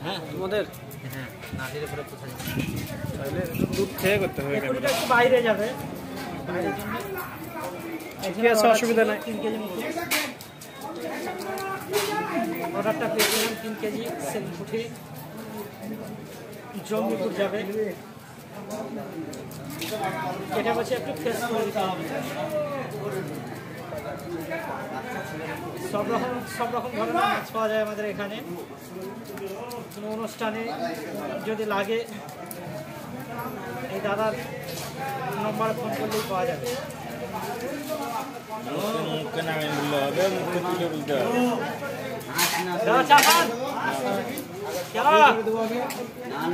হ্যাঁ তোমাদের হ্যাঁ নাটির উপরে কোথায় চাইলে দুধ খেয়ে করতে হবে একটু বাইরে যাবে বাইরের জন্য কি আছে অসুবিধা নাই 3 কেজি মতো অর্ডারটা পেয়েছিলাম 3 কেজি সেলফুটে জম্বিপুর যাবে এটা হচ্ছে একটু ফ্রেশ করে দিতে হবে সব রকম ধরনের মাছ পাওয়া যায় আমাদের এখানে কোনো অনুষ্ঠানে যদি লাগে এই দাদার নম্বরে ফোন করলেই পাওয়া যাবে মুখে নামে বললে হবে মুখে তুলে বলতে হবে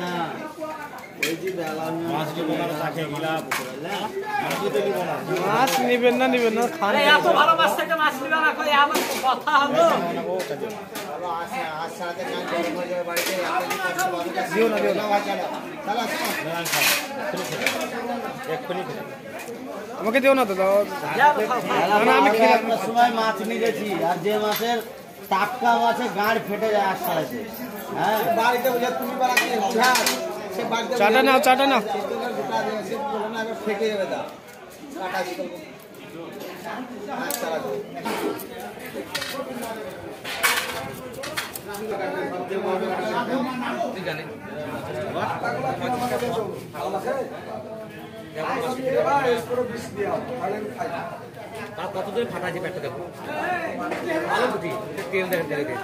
না মাছ নিব না তাকে গিলাম মাছ নিবেন না খান এত ভালো মাছ থেকে মাছ নিবে না কই আমার কথা হলো আমাকে দিও না তো দাও আমি সময় মাছ নিয়ে গেছি আর যে মাছের টাটকা মাছের গাঁড় ফেটে যায় আশাতে হ্যাঁ বাড়িতে বুঝে তুমি চাটা নাও ফেটে যাবে দা কতদিন ফাটা আছে পেটটা দেখো আলো কুটি তেল দেখেন